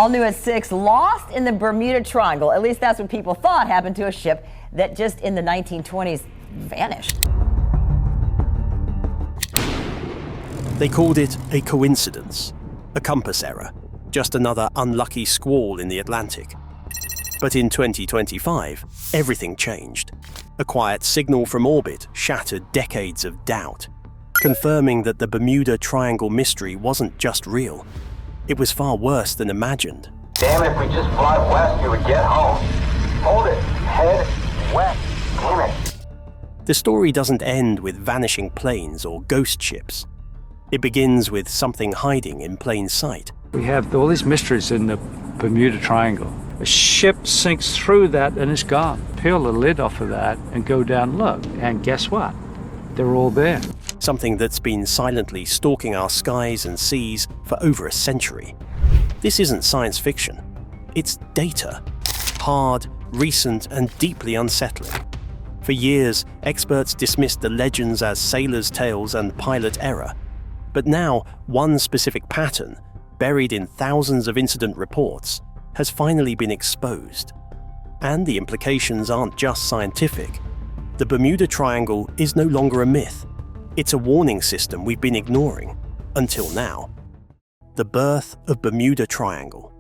All new at 6, lost in the Bermuda Triangle. At least that's what people thought happened to a ship that just in the 1920s vanished. They called it a coincidence, a compass error, just another unlucky squall in the Atlantic. But in 2025, everything changed. A quiet signal from orbit shattered decades of doubt, confirming that the Bermuda Triangle mystery wasn't just real. It was far worse than imagined. Damn it, if we just fly west, we would get home. Hold it. Head west. Damn it. The story doesn't end with vanishing planes or ghost ships. It begins with something hiding in plain sight. We have all these mysteries in the Bermuda Triangle. A ship sinks through that and it's gone. Peel the lid off of that and go down and look. And guess what? They're all there. Something that's been silently stalking our skies and seas for over a century. This isn't science fiction. It's data. Hard, recent, and deeply unsettling. For years, experts dismissed the legends as sailors' tales and pilot error. But now, one specific pattern, buried in thousands of incident reports, has finally been exposed. And the implications aren't just scientific. The Bermuda Triangle is no longer a myth. It's a warning system we've been ignoring, until now. The birth of Bermuda Triangle.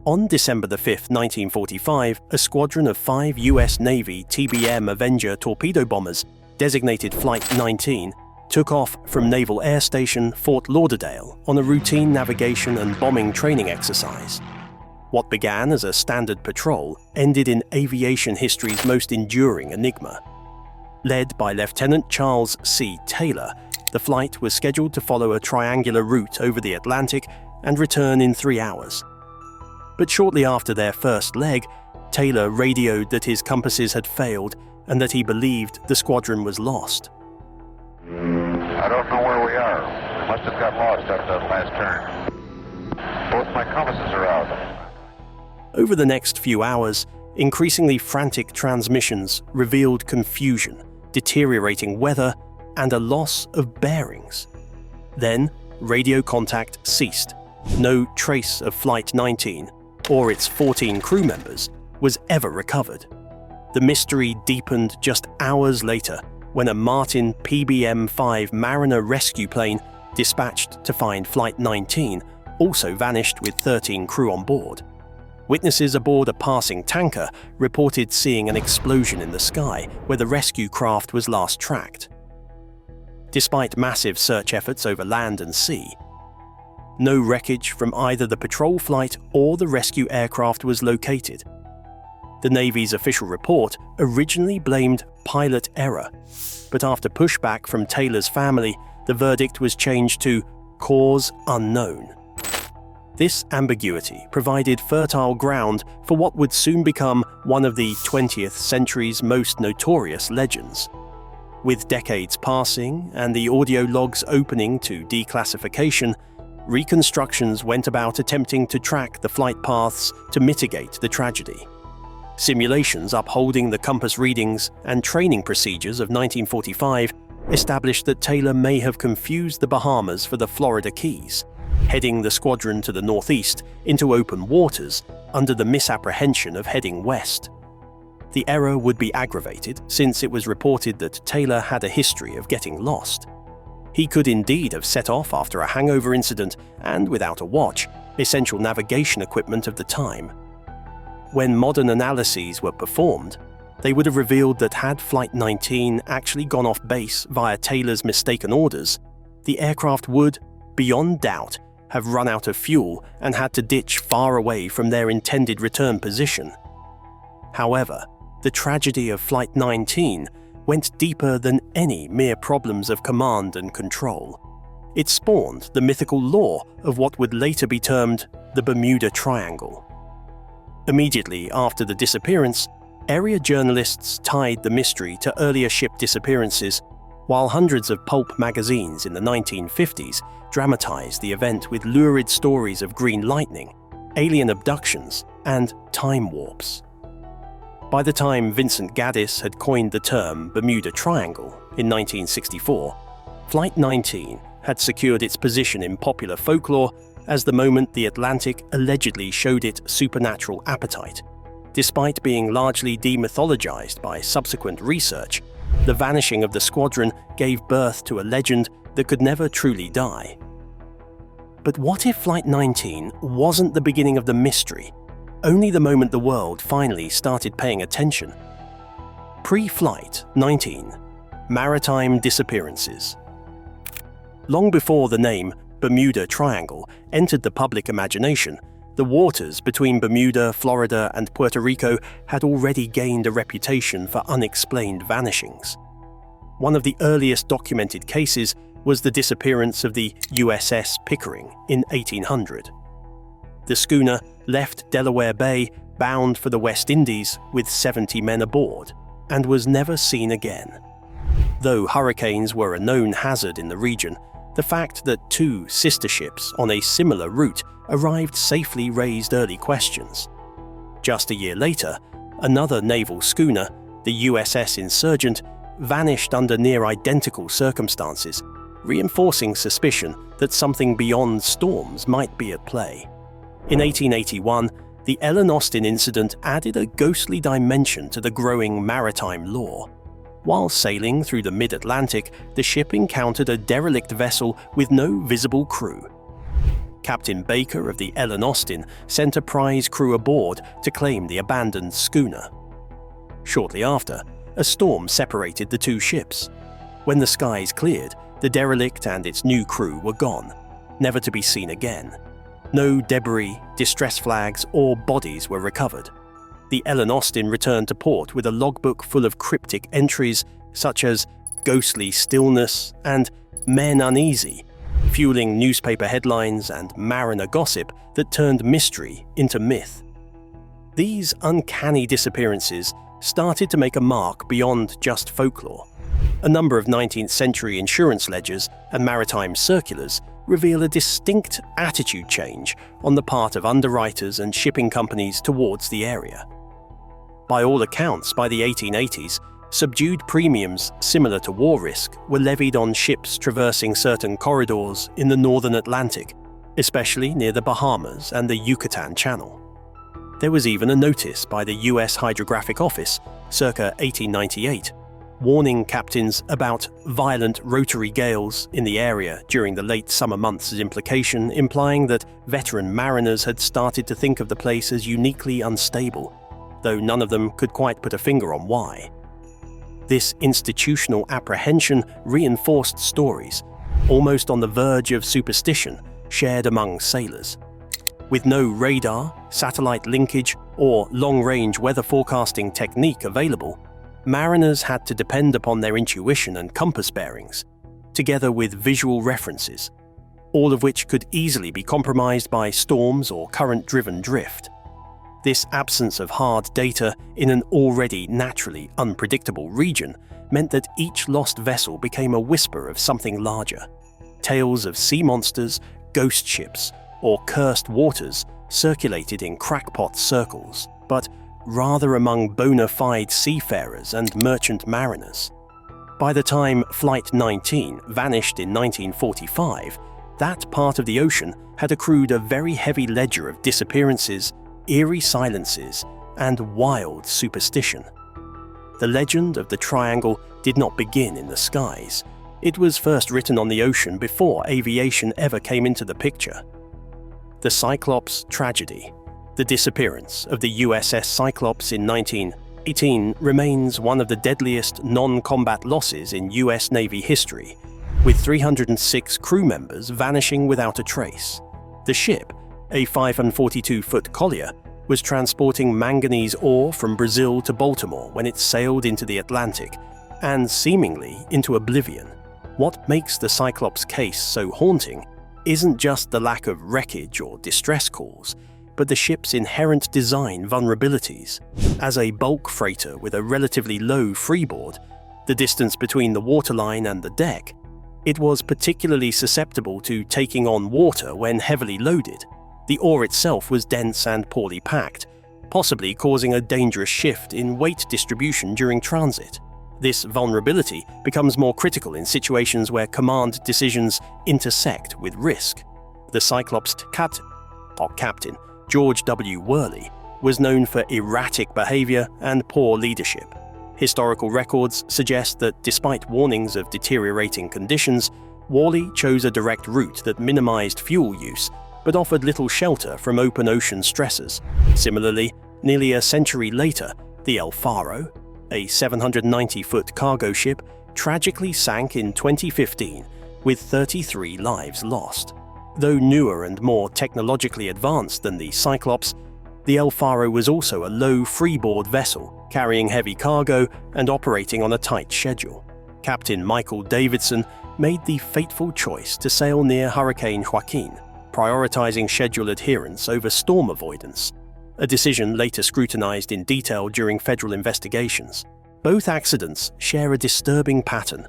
On December 5, 1945, a squadron of 5 US Navy TBM Avenger torpedo bombers, designated Flight 19, took off from Naval Air Station Fort Lauderdale on a routine navigation and bombing training exercise. What began as a standard patrol ended in aviation history's most enduring enigma. Led by Lieutenant Charles C. Taylor, the flight was scheduled to follow a triangular route over the Atlantic and return in 3 hours. But shortly after their first leg, Taylor radioed that his compasses had failed and that he believed the squadron was lost. I don't know where we are. We must have got lost after that last turn. Both my compasses are out. Over the next few hours, increasingly frantic transmissions revealed confusion, deteriorating weather, and a loss of bearings. Then, radio contact ceased. No trace of Flight 19, or its 14 crew members, was ever recovered. The mystery deepened just hours later when a Martin PBM-5 Mariner rescue plane, dispatched to find Flight 19, also vanished with 13 crew on board. Witnesses aboard a passing tanker reported seeing an explosion in the sky where the rescue craft was last tracked. Despite massive search efforts over land and sea, no wreckage from either the patrol flight or the rescue aircraft was located. The Navy's official report originally blamed pilot error, but after pushback from Taylor's family, the verdict was changed to cause unknown. This ambiguity provided fertile ground for what would soon become one of the 20th century's most notorious legends. With decades passing and the audio logs opening to declassification, reconstructions went about attempting to track the flight paths to mitigate the tragedy. Simulations upholding the compass readings and training procedures of 1945 established that Taylor may have confused the Bahamas for the Florida Keys, heading the squadron to the northeast into open waters under the misapprehension of heading west. The error would be aggravated since it was reported that Taylor had a history of getting lost. He could indeed have set off after a hangover incident and without a watch, essential navigation equipment of the time. When modern analyses were performed, they would have revealed that had Flight 19 actually gone off base via Taylor's mistaken orders, the aircraft would, beyond doubt, have run out of fuel and had to ditch far away from their intended return position. However, the tragedy of Flight 19 went deeper than any mere problems of command and control. It spawned the mythical lore of what would later be termed the Bermuda Triangle. Immediately after the disappearance, area journalists tied the mystery to earlier ship disappearances, while hundreds of pulp magazines in the 1950s dramatized the event with lurid stories of green lightning, alien abductions, and time warps. By the time Vincent Gaddis had coined the term Bermuda Triangle in 1964, Flight 19 had secured its position in popular folklore as the moment the Atlantic allegedly showed its supernatural appetite. Despite being largely demythologized by subsequent research, the vanishing of the squadron gave birth to a legend that could never truly die. But what if Flight 19 wasn't the beginning of the mystery, only the moment the world finally started paying attention? Pre-Flight 19, Maritime Disappearances. Long before the name Bermuda Triangle entered the public imagination, the waters between Bermuda, Florida, and Puerto Rico had already gained a reputation for unexplained vanishings. One of the earliest documented cases was the disappearance of the USS Pickering in 1800. The schooner left Delaware Bay bound for the West Indies with 70 men aboard and was never seen again. Though hurricanes were a known hazard in the region, the fact that two sister ships on a similar route arrived safely raised early questions. Just a year later, another naval schooner, the USS Insurgent, vanished under near-identical circumstances, reinforcing suspicion that something beyond storms might be at play. In 1881, the Ellen Austin incident added a ghostly dimension to the growing maritime lore. While sailing through the mid-Atlantic, the ship encountered a derelict vessel with no visible crew. Captain Baker of the Ellen Austin sent a prize crew aboard to claim the abandoned schooner. Shortly after, a storm separated the two ships. When the skies cleared, the derelict and its new crew were gone, never to be seen again. No debris, distress flags, or bodies were recovered. The Ellen Austin returned to port with a logbook full of cryptic entries such as ghostly stillness and men uneasy, fueling newspaper headlines and mariner gossip that turned mystery into myth. These uncanny disappearances started to make a mark beyond just folklore. A number of 19th century insurance ledgers and maritime circulars reveal a distinct attitude change on the part of underwriters and shipping companies towards the area. By all accounts, by the 1880s, subdued premiums similar to war risk were levied on ships traversing certain corridors in the northern Atlantic, especially near the Bahamas and the Yucatan Channel. There was even a notice by the US Hydrographic Office, circa 1898, warning captains about violent rotary gales in the area during the late summer months, implication implying that veteran mariners had started to think of the place as uniquely unstable, though none of them could quite put a finger on why. This institutional apprehension reinforced stories, almost on the verge of superstition, shared among sailors. With no radar, satellite linkage, or long-range weather forecasting technique available, mariners had to depend upon their intuition and compass bearings, together with visual references, all of which could easily be compromised by storms or current-driven drift. This absence of hard data in an already naturally unpredictable region meant that each lost vessel became a whisper of something larger. Tales of sea monsters, ghost ships, or cursed waters circulated in crackpot circles, but rather among bona fide seafarers and merchant mariners. By the time Flight 19 vanished in 1945, that part of the ocean had accrued a very heavy ledger of disappearances, eerie silences, and wild superstition. The legend of the Triangle did not begin in the skies. It was first written on the ocean before aviation ever came into the picture. The Cyclops Tragedy, the disappearance of the USS Cyclops in 1918, remains one of the deadliest non-combat losses in US Navy history, with 306 crew members vanishing without a trace. The ship, a 542-foot collier, was transporting manganese ore from Brazil to Baltimore when it sailed into the Atlantic, and seemingly into oblivion. What makes the Cyclops case so haunting isn't just the lack of wreckage or distress calls, but the ship's inherent design vulnerabilities. As a bulk freighter with a relatively low freeboard, the distance between the waterline and the deck, it was particularly susceptible to taking on water when heavily loaded. The ore itself was dense and poorly packed, possibly causing a dangerous shift in weight distribution during transit. This vulnerability becomes more critical in situations where command decisions intersect with risk. The Cyclops captain, George W. Worley, was known for erratic behavior and poor leadership. Historical records suggest that despite warnings of deteriorating conditions, Worley chose a direct route that minimized fuel use but offered little shelter from open ocean stresses. Similarly, nearly a century later, the El Faro, a 790-foot cargo ship, tragically sank in 2015 with 33 lives lost. Though newer and more technologically advanced than the Cyclops, the El Faro was also a low freeboard vessel, carrying heavy cargo and operating on a tight schedule. Captain Michael Davidson made the fateful choice to sail near Hurricane Joaquin, prioritizing schedule adherence over storm avoidance, a decision later scrutinized in detail during federal investigations. Both accidents share a disturbing pattern: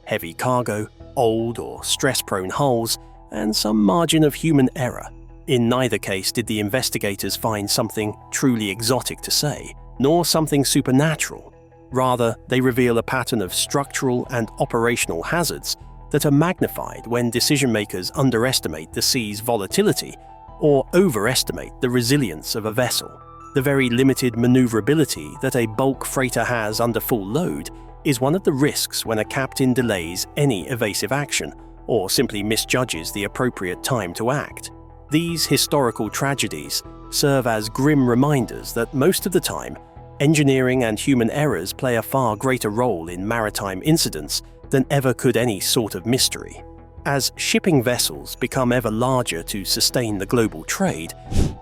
heavy cargo, old or stress-prone hulls, and some margin of human error. In neither case did the investigators find something truly exotic to say, nor something supernatural. Rather, they reveal a pattern of structural and operational hazards that are magnified when decision-makers underestimate the sea's volatility or overestimate the resilience of a vessel. The very limited maneuverability that a bulk freighter has under full load is one of the risks when a captain delays any evasive action or simply misjudges the appropriate time to act. These historical tragedies serve as grim reminders that most of the time, engineering and human errors play a far greater role in maritime incidents than ever could any sort of mystery. As shipping vessels become ever larger to sustain the global trade,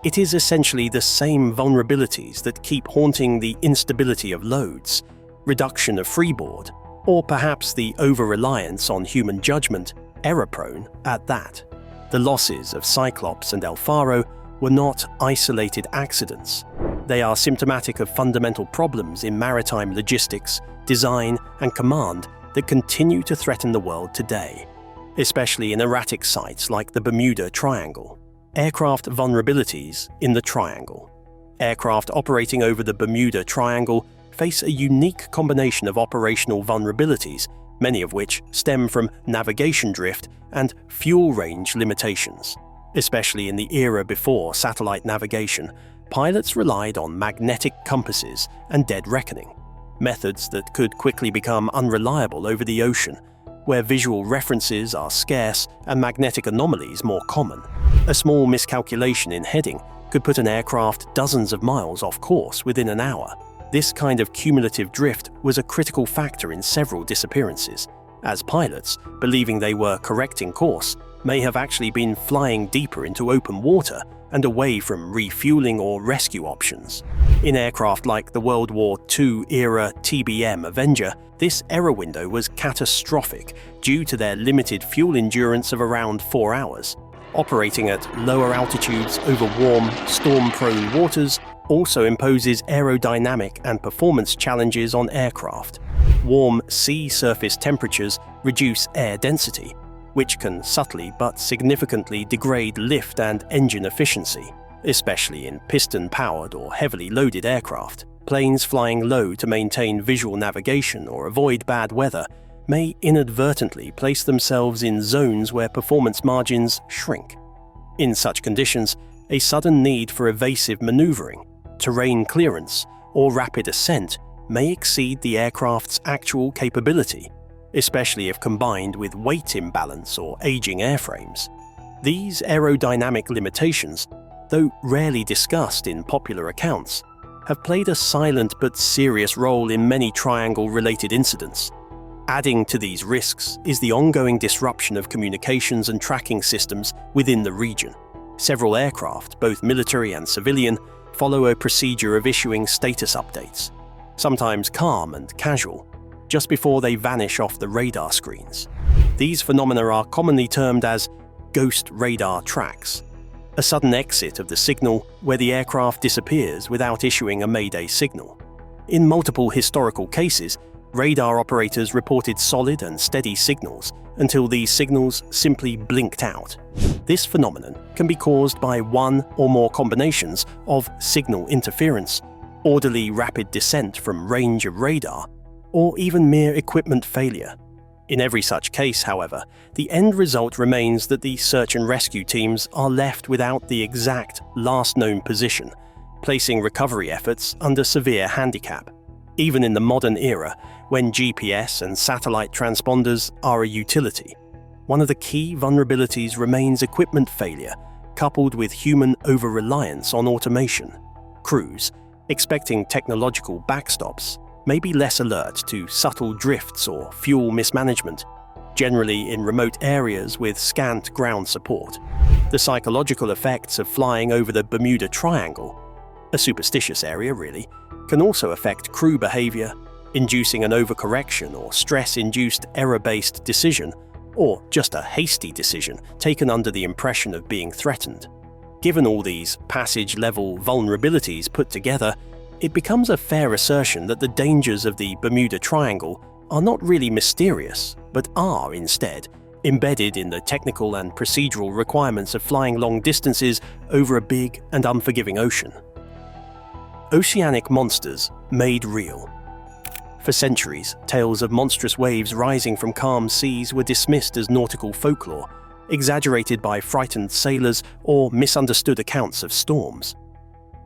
it is essentially the same vulnerabilities that keep haunting the instability of loads, reduction of freeboard, or perhaps the over-reliance on human judgment, error-prone at that. The losses of Cyclops and El Faro were not isolated accidents. They are symptomatic of fundamental problems in maritime logistics, design, and command that continue to threaten the world today, especially in erratic sites like the Bermuda Triangle. Aircraft vulnerabilities in the Triangle. Aircraft operating over the Bermuda Triangle face a unique combination of operational vulnerabilities, many of which stem from navigation drift and fuel range limitations. Especially in the era before satellite navigation, pilots relied on magnetic compasses and dead reckoning, methods that could quickly become unreliable over the ocean, where visual references are scarce and magnetic anomalies more common. A small miscalculation in heading could put an aircraft dozens of miles off course within an hour. This kind of cumulative drift was a critical factor in several disappearances, as pilots, believing they were correcting course, may have actually been flying deeper into open water and away from refueling or rescue options. In aircraft like the World War II-era TBM Avenger, this error window was catastrophic due to their limited fuel endurance of around 4 hours. Operating at lower altitudes over warm, storm-prone waters also imposes aerodynamic and performance challenges on aircraft. Warm sea surface temperatures reduce air density, which can subtly but significantly degrade lift and engine efficiency, especially in piston-powered or heavily loaded aircraft. Planes flying low to maintain visual navigation or avoid bad weather may inadvertently place themselves in zones where performance margins shrink. In such conditions, a sudden need for evasive maneuvering, terrain clearance, or rapid ascent may exceed the aircraft's actual capability, especially if combined with weight imbalance or aging airframes. These aerodynamic limitations, though rarely discussed in popular accounts, have played a silent but serious role in many triangle-related incidents. Adding to these risks is the ongoing disruption of communications and tracking systems within the region. Several aircraft, both military and civilian, follow a procedure of issuing status updates, sometimes calm and casual, just before they vanish off the radar screens. These phenomena are commonly termed as ghost radar tracks, a sudden exit of the signal where the aircraft disappears without issuing a mayday signal. In multiple historical cases, radar operators reported solid and steady signals until these signals simply blinked out. This phenomenon can be caused by one or more combinations of signal interference, orderly rapid descent from range of radar, or even mere equipment failure. In every such case, however, the end result remains that the search and rescue teams are left without the exact last known position, placing recovery efforts under severe handicap. Even in the modern era, when GPS and satellite transponders are a utility, one of the key vulnerabilities remains equipment failure, coupled with human over-reliance on automation. Crews, expecting technological backstops, may be less alert to subtle drifts or fuel mismanagement, generally in remote areas with scant ground support. The psychological effects of flying over the Bermuda Triangle, a superstitious area really, can also affect crew behavior, inducing an overcorrection or stress-induced error-based decision, or just a hasty decision taken under the impression of being threatened. Given all these passage-level vulnerabilities put together, it becomes a fair assertion that the dangers of the Bermuda Triangle are not really mysterious, but are, instead, embedded in the technical and procedural requirements of flying long distances over a big and unforgiving ocean. Oceanic monsters made real. For centuries, tales of monstrous waves rising from calm seas were dismissed as nautical folklore, exaggerated by frightened sailors or misunderstood accounts of storms.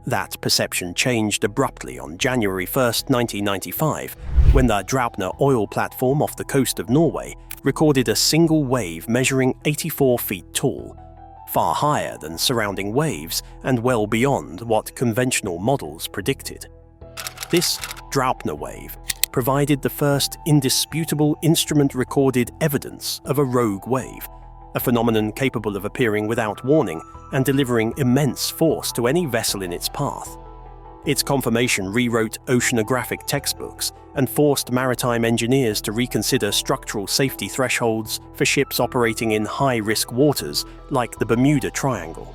That perception changed abruptly on January 1, 1995, when the Draupner oil platform off the coast of Norway recorded a single wave measuring 84 feet tall, far higher than surrounding waves and well beyond what conventional models predicted. This Draupner wave provided the first indisputable instrument-recorded evidence of a rogue wave, a phenomenon capable of appearing without warning and delivering immense force to any vessel in its path. Its confirmation rewrote oceanographic textbooks and forced maritime engineers to reconsider structural safety thresholds for ships operating in high-risk waters like the Bermuda Triangle.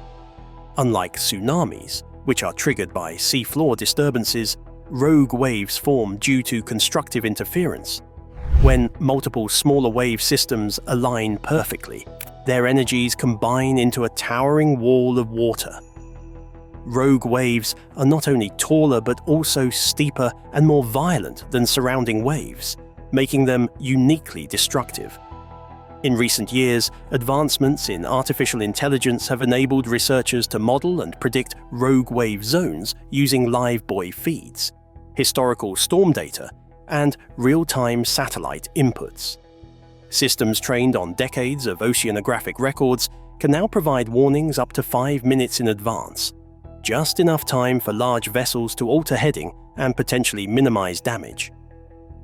Unlike tsunamis, which are triggered by seafloor disturbances, rogue waves form due to constructive interference. When multiple smaller wave systems align perfectly, their energies combine into a towering wall of water. Rogue waves are not only taller but also steeper and more violent than surrounding waves, making them uniquely destructive. In recent years, advancements in artificial intelligence have enabled researchers to model and predict rogue wave zones using live buoy feeds, historical storm data, and real-time satellite inputs. Systems trained on decades of oceanographic records can now provide warnings up to 5 minutes in advance, just enough time for large vessels to alter heading and potentially minimize damage.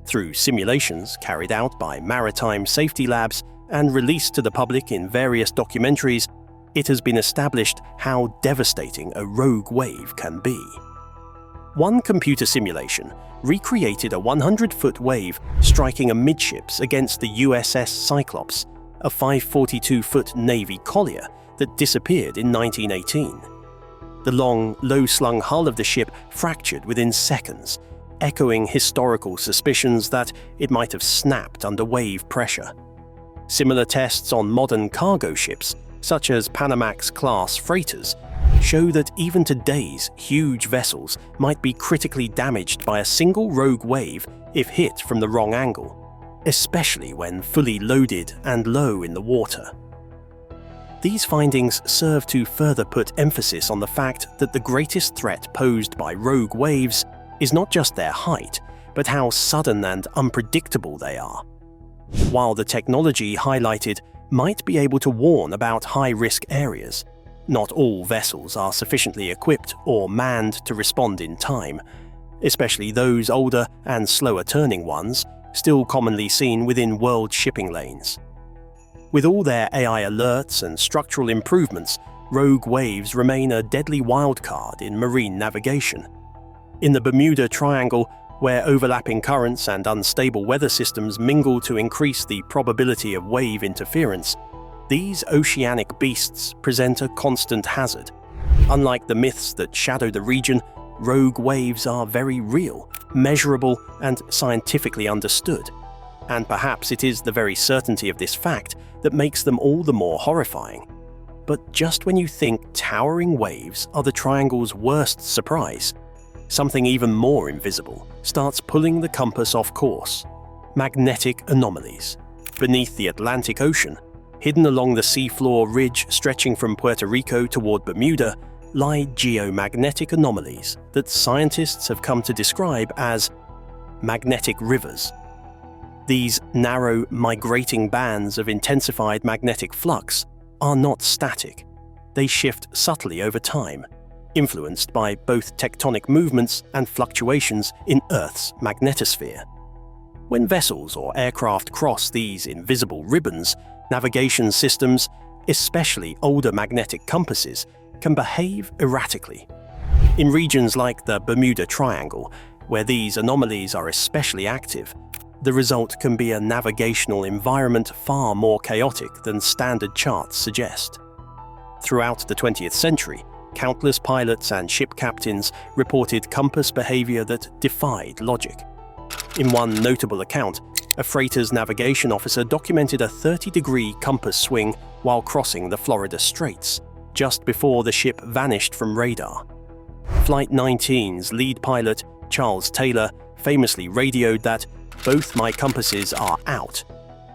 Through simulations carried out by maritime safety labs and released to the public in various documentaries, it has been established how devastating a rogue wave can be. One computer simulation recreated a 100-foot wave striking amidships against the USS Cyclops, a 542-foot Navy collier that disappeared in 1918. The long, low-slung hull of the ship fractured within seconds, echoing historical suspicions that it might have snapped under wave pressure. Similar tests on modern cargo ships, such as Panamax-class freighters, show that even today's huge vessels might be critically damaged by a single rogue wave if hit from the wrong angle, especially when fully loaded and low in the water. These findings serve to further put emphasis on the fact that the greatest threat posed by rogue waves is not just their height, but how sudden and unpredictable they are. While the technology highlighted might be able to warn about high-risk areas, not all vessels are sufficiently equipped or manned to respond in time, especially those older and slower-turning ones, still commonly seen within world shipping lanes. With all their AI alerts and structural improvements, rogue waves remain a deadly wildcard in marine navigation. In the Bermuda Triangle, where overlapping currents and unstable weather systems mingle to increase the probability of wave interference, these oceanic beasts present a constant hazard. Unlike the myths that shadow the region, rogue waves are very real, measurable, and scientifically understood. And perhaps it is the very certainty of this fact that makes them all the more horrifying. But just when you think towering waves are the triangle's worst surprise, something even more invisible starts pulling the compass off course: magnetic anomalies. beneath the Atlantic Ocean, hidden along the seafloor ridge stretching from Puerto Rico toward Bermuda, lie geomagnetic anomalies that scientists have come to describe as magnetic rivers. These narrow, migrating bands of intensified magnetic flux are not static. They shift subtly over time, influenced by both tectonic movements and fluctuations in Earth's magnetosphere. When vessels or aircraft cross these invisible ribbons, navigation systems, especially older magnetic compasses, can behave erratically. In regions like the Bermuda Triangle, where these anomalies are especially active, the result can be a navigational environment far more chaotic than standard charts suggest. Throughout the 20th century, countless pilots and ship captains reported compass behavior that defied logic. In one notable account, a freighter's navigation officer documented a 30-degree compass swing while crossing the Florida Straits, just before the ship vanished from radar. Flight 19's lead pilot, Charles Taylor, famously radioed that "both my compasses are out,"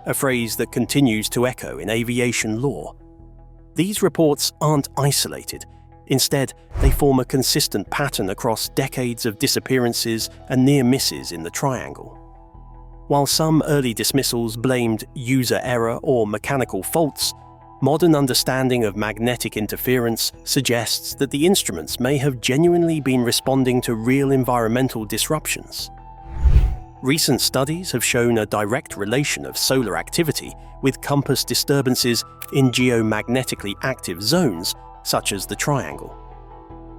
a phrase that continues to echo in aviation lore. These reports aren't isolated. Instead, they form a consistent pattern across decades of disappearances and near misses in the triangle. While some early dismissals blamed user error or mechanical faults, modern understanding of magnetic interference suggests that the instruments may have genuinely been responding to real environmental disruptions. Recent studies have shown a direct relation of solar activity with compass disturbances in geomagnetically active zones, such as the triangle.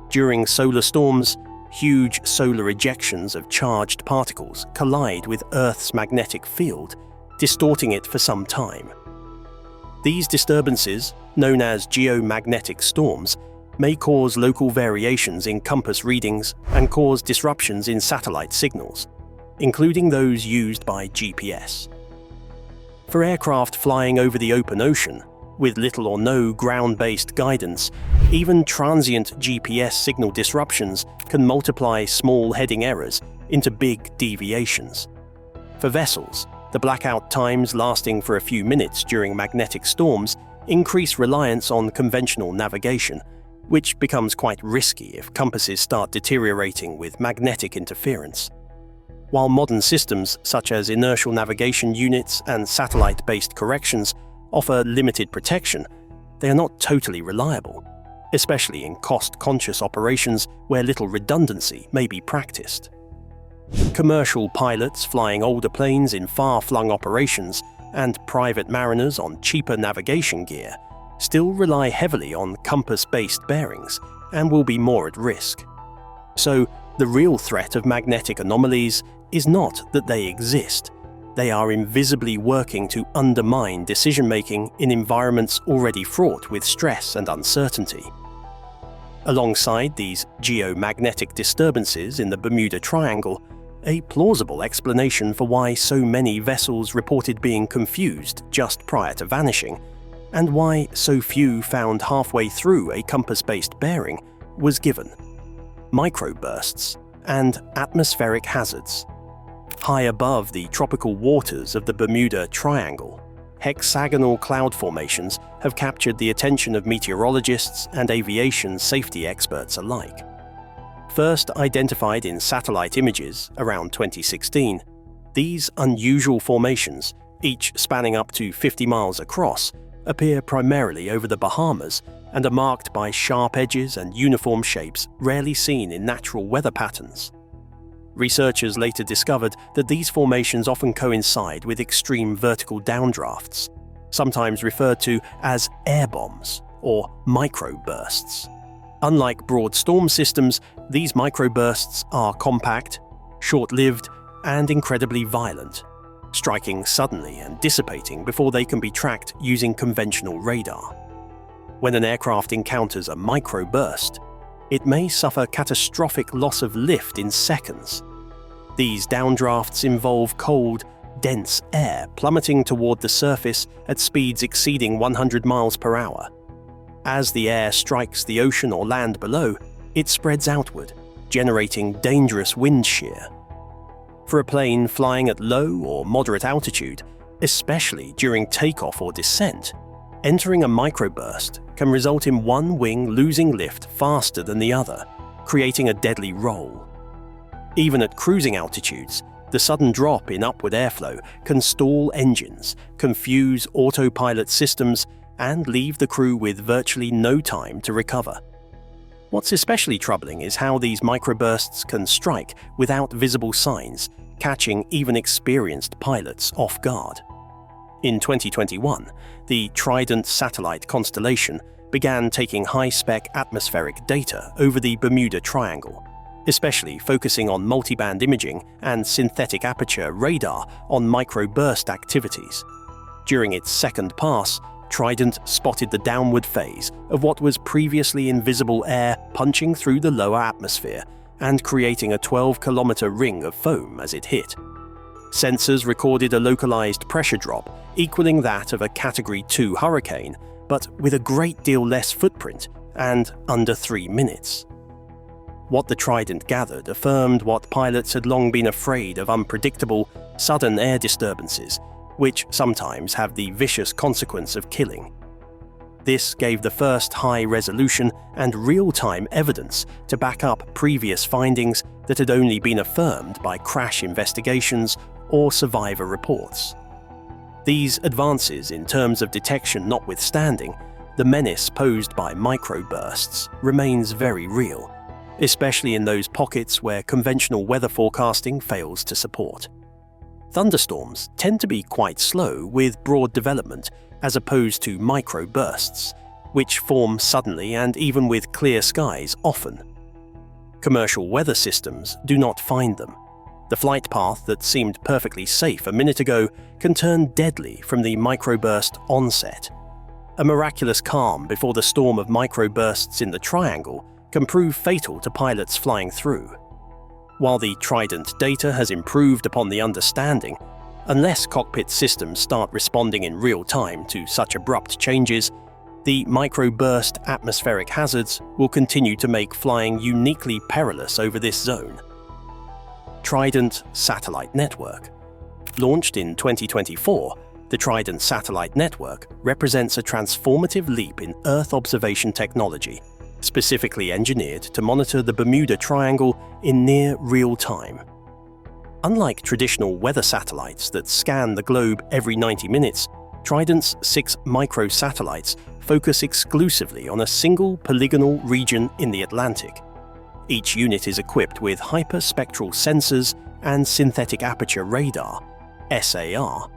During solar storms, huge solar ejections of charged particles collide with Earth's magnetic field, distorting it for some time. These disturbances, known as geomagnetic storms, may cause local variations in compass readings and cause disruptions in satellite signals, including those used by GPS. For aircraft flying over the open ocean, with little or no ground-based guidance, even transient GPS signal disruptions can multiply small heading errors into big deviations. For vessels, the blackout times lasting for a few minutes during magnetic storms increase reliance on conventional navigation, which becomes quite risky if compasses start deteriorating with magnetic interference. While modern systems such as inertial navigation units and satellite-based corrections offer limited protection, they are not totally reliable, especially in cost-conscious operations where little redundancy may be practiced. Commercial pilots flying older planes in far-flung operations and private mariners on cheaper navigation gear still rely heavily on compass-based bearings and will be more at risk. So, the real threat of magnetic anomalies is not that they exist. They are invisibly working to undermine decision-making in environments already fraught with stress and uncertainty. Alongside these geomagnetic disturbances in the Bermuda Triangle, a plausible explanation for why so many vessels reported being confused just prior to vanishing, and why so few found halfway through a compass-based bearing, was given: microbursts and atmospheric hazards. High above the tropical waters of the Bermuda Triangle, hexagonal cloud formations have captured the attention of meteorologists and aviation safety experts alike. First identified in satellite images around 2016, these unusual formations, each spanning up to 50 miles across, appear primarily over the Bahamas and are marked by sharp edges and uniform shapes rarely seen in natural weather patterns. Researchers later discovered that these formations often coincide with extreme vertical downdrafts, sometimes referred to as air bombs or microbursts. Unlike broad storm systems, these microbursts are compact, short-lived, and incredibly violent, striking suddenly and dissipating before they can be tracked using conventional radar. When an aircraft encounters a microburst, it may suffer catastrophic loss of lift in seconds. These downdrafts involve cold, dense air plummeting toward the surface at speeds exceeding 100 miles per hour. As the air strikes the ocean or land below, it spreads outward, generating dangerous wind shear. For a plane flying at low or moderate altitude, especially during takeoff or descent. Entering a microburst can result in one wing losing lift faster than the other, creating a deadly roll. Even at cruising altitudes, the sudden drop in upward airflow can stall engines, confuse autopilot systems, and leave the crew with virtually no time to recover. What's especially troubling is how these microbursts can strike without visible signs, catching even experienced pilots off guard. In 2021, the Trident satellite constellation began taking high-spec atmospheric data over the Bermuda Triangle, especially focusing on multiband imaging and synthetic aperture radar on microburst activities. During its second pass, Trident spotted the downward phase of what was previously invisible air punching through the lower atmosphere and creating a 12-kilometer ring of foam as it hit. Sensors recorded a localized pressure drop equaling that of a Category 2 hurricane, but with a great deal less footprint and under 3 minutes. What the Trident gathered affirmed what pilots had long been afraid of: unpredictable, sudden air disturbances, which sometimes have the vicious consequence of killing. This gave the first high-resolution and real-time evidence to back up previous findings that had only been affirmed by crash investigations or survivor reports. These advances in terms of detection notwithstanding, the menace posed by microbursts remains very real, especially in those pockets where conventional weather forecasting fails to support. Thunderstorms tend to be quite slow with broad development as opposed to microbursts, which form suddenly and even with clear skies often. Commercial weather systems do not find them. The flight path that seemed perfectly safe a minute ago can turn deadly from the microburst onset. A miraculous calm before the storm of microbursts in the Triangle can prove fatal to pilots flying through. While the Trident data has improved upon the understanding, unless cockpit systems start responding in real time to such abrupt changes, the microburst atmospheric hazards will continue to make flying uniquely perilous over this zone. Trident Satellite Network. Launched in 2024, the Trident Satellite Network represents a transformative leap in Earth observation technology, specifically engineered to monitor the Bermuda Triangle in near real time. Unlike traditional weather satellites that scan the globe every 90 minutes, Trident's 6 microsatellites focus exclusively on a single polygonal region in the Atlantic. Each unit is equipped with hyperspectral sensors and synthetic aperture radar, SAR,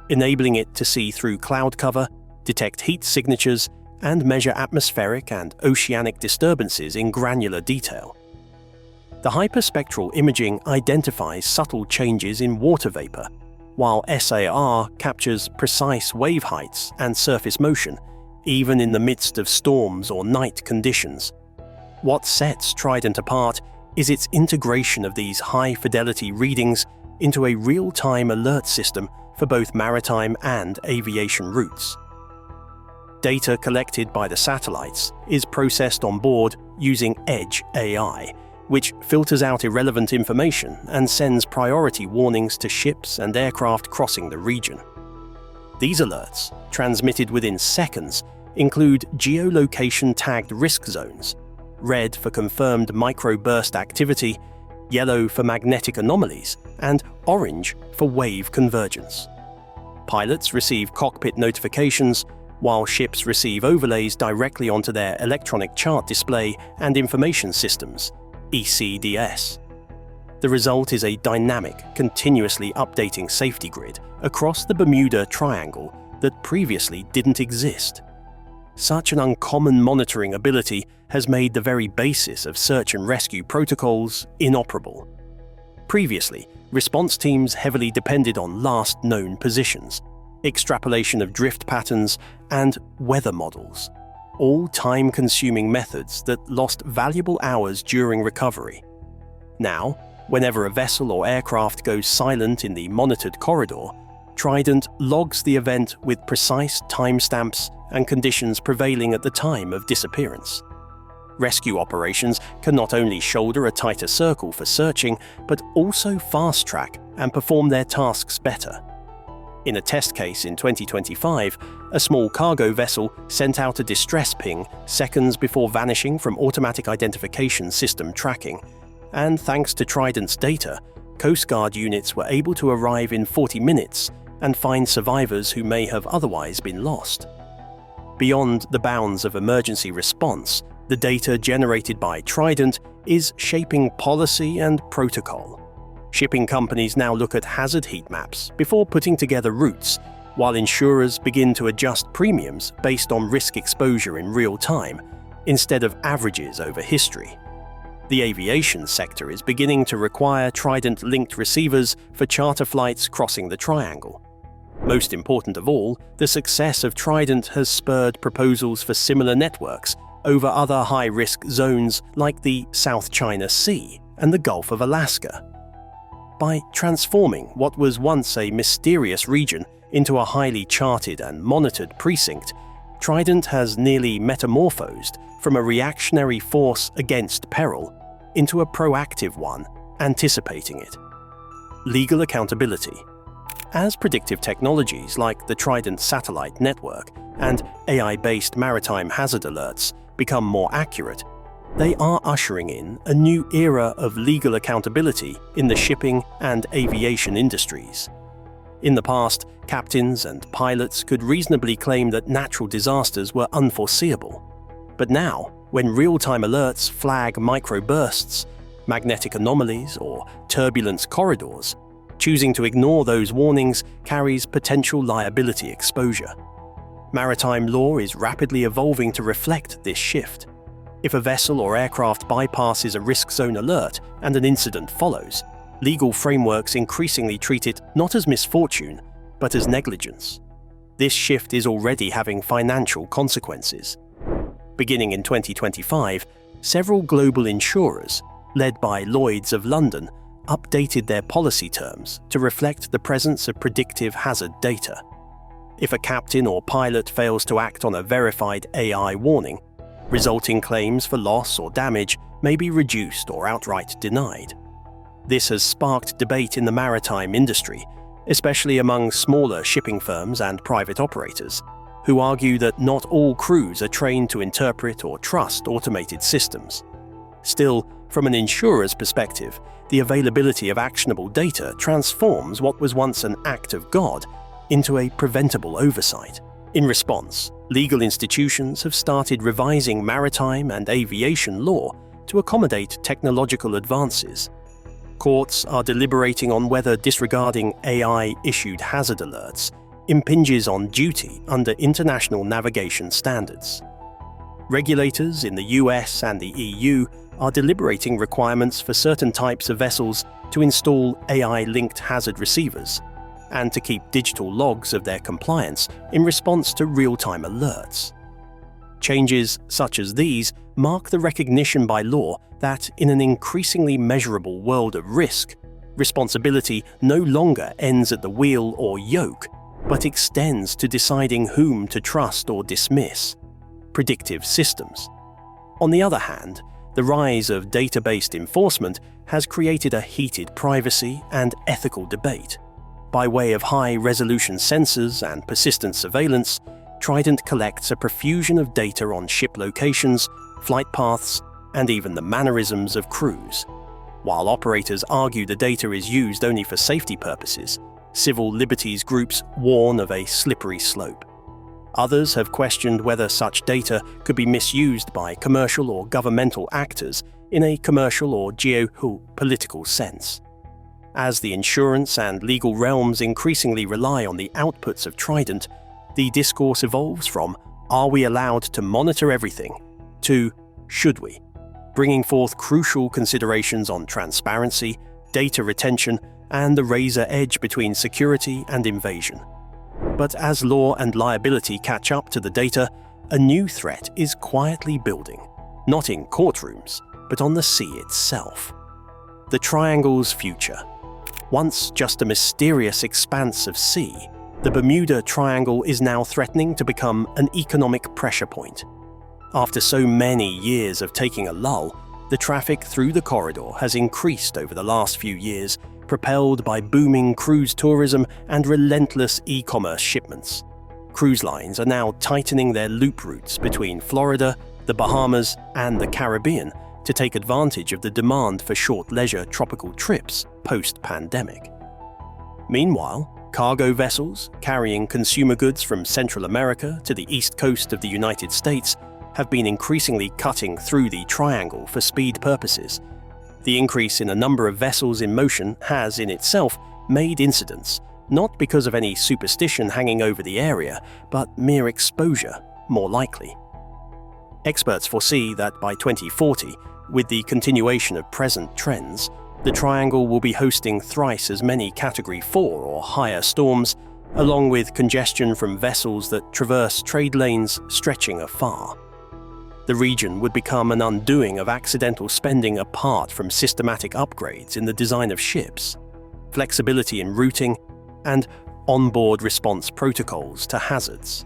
enabling it to see through cloud cover, detect heat signatures, and measure atmospheric and oceanic disturbances in granular detail. The hyperspectral imaging identifies subtle changes in water vapor, while SAR captures precise wave heights and surface motion, even in the midst of storms or night conditions. What sets Trident apart is its integration of these high-fidelity readings into a real-time alert system for both maritime and aviation routes. Data collected by the satellites is processed on board using Edge AI, which filters out irrelevant information and sends priority warnings to ships and aircraft crossing the region. These alerts, transmitted within seconds, include geolocation-tagged risk zones, red for confirmed microburst activity, yellow for magnetic anomalies, and orange for wave convergence. Pilots receive cockpit notifications, while ships receive overlays directly onto their electronic chart display and information systems, ECDS. The result is a dynamic, continuously updating safety grid across the Bermuda Triangle that previously didn't exist. Such an uncommon monitoring ability has made the very basis of search and rescue protocols inoperable. Previously, response teams heavily depended on last known positions, extrapolation of drift patterns, and weather models, all time-consuming methods that lost valuable hours during recovery. Now, whenever a vessel or aircraft goes silent in the monitored corridor, Trident logs the event with precise timestamps and conditions prevailing at the time of disappearance. Rescue operations can not only shoulder a tighter circle for searching, but also fast-track and perform their tasks better. In a test case in 2025, a small cargo vessel sent out a distress ping seconds before vanishing from automatic identification system tracking, and thanks to Trident's data, Coast Guard units were able to arrive in 40 minutes and find survivors who may have otherwise been lost. Beyond the bounds of emergency response, the data generated by Trident is shaping policy and protocol. Shipping companies now look at hazard heat maps before putting together routes, while insurers begin to adjust premiums based on risk exposure in real time, instead of averages over history. The aviation sector is beginning to require Trident-linked receivers for charter flights crossing the Triangle. Most important of all, the success of Trident has spurred proposals for similar networks over other high-risk zones like the South China Sea and the Gulf of Alaska. By transforming what was once a mysterious region into a highly charted and monitored precinct, Trident has nearly metamorphosed from a reactionary force against peril into a proactive one, anticipating it. Legal accountability. As predictive technologies like the Trident satellite network and AI-based maritime hazard alerts become more accurate, they are ushering in a new era of legal accountability in the shipping and aviation industries. In the past, captains and pilots could reasonably claim that natural disasters were unforeseeable. But now, when real-time alerts flag microbursts, magnetic anomalies, or turbulence corridors, choosing to ignore those warnings carries potential liability exposure. Maritime law is rapidly evolving to reflect this shift. If a vessel or aircraft bypasses a risk zone alert and an incident follows, legal frameworks increasingly treat it not as misfortune, but as negligence. This shift is already having financial consequences. Beginning in 2025, several global insurers, led by Lloyd's of London, updated their policy terms to reflect the presence of predictive hazard data. If a captain or pilot fails to act on a verified AI warning, resulting claims for loss or damage may be reduced or outright denied. This has sparked debate in the maritime industry, especially among smaller shipping firms and private operators, who argue that not all crews are trained to interpret or trust automated systems. Still, from an insurer's perspective, the availability of actionable data transforms what was once an act of God into a preventable oversight. In response, legal institutions have started revising maritime and aviation law to accommodate technological advances. Courts are deliberating on whether disregarding AI-issued hazard alerts impinges on duty under international navigation standards. Regulators in the US and the EU are deliberating requirements for certain types of vessels to install AI-linked hazard receivers and to keep digital logs of their compliance in response to real-time alerts. Changes such as these mark the recognition by law that in an increasingly measurable world of risk, responsibility no longer ends at the wheel or yoke, but extends to deciding whom to trust or dismiss: predictive systems. On the other hand, the rise of data-based enforcement has created a heated privacy and ethical debate. By way of high-resolution sensors and persistent surveillance, Trident collects a profusion of data on ship locations, flight paths, and even the mannerisms of crews. While operators argue the data is used only for safety purposes, civil liberties groups warn of a slippery slope. Others have questioned whether such data could be misused by commercial or governmental actors in a commercial or geopolitical sense. As the insurance and legal realms increasingly rely on the outputs of Trident, the discourse evolves from "Are we allowed to monitor everything?" to "Should we?", bringing forth crucial considerations on transparency, data retention, and the razor edge between security and invasion. But as law and liability catch up to the data, a new threat is quietly building, not in courtrooms, but on the sea itself. The Triangle's future. Once just a mysterious expanse of sea, the Bermuda Triangle is now threatening to become an economic pressure point. After so many years of taking a lull, the traffic through the corridor has increased over the last few years, propelled by booming cruise tourism and relentless e-commerce shipments. Cruise lines are now tightening their loop routes between Florida, the Bahamas, and the Caribbean to take advantage of the demand for short leisure tropical trips post-pandemic. Meanwhile, cargo vessels carrying consumer goods from Central America to the east coast of the United States have been increasingly cutting through the triangle for speed purposes. The increase in a number of vessels in motion has, in itself, made incidents, not because of any superstition hanging over the area, but mere exposure, more likely. Experts foresee that by 2040, with the continuation of present trends, the triangle will be hosting thrice as many Category 4 or higher storms, along with congestion from vessels that traverse trade lanes stretching afar. The region would become an undoing of accidental spending apart from systematic upgrades in the design of ships, flexibility in routing, and onboard response protocols to hazards.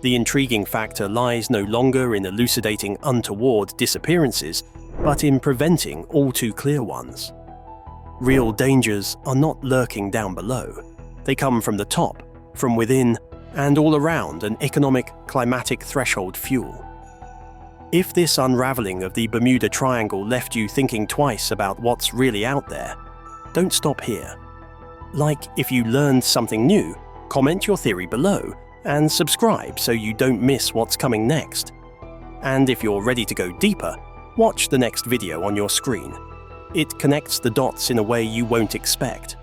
The intriguing factor lies no longer in elucidating untoward disappearances, but in preventing all too clear ones. Real dangers are not lurking down below. They come from the top, from within, and all around an economic, climatic threshold fuel. If this unraveling of the Bermuda Triangle left you thinking twice about what's really out there, don't stop here. Like if you learned something new, comment your theory below and subscribe so you don't miss what's coming next. And if you're ready to go deeper, watch the next video on your screen. It connects the dots in a way you won't expect.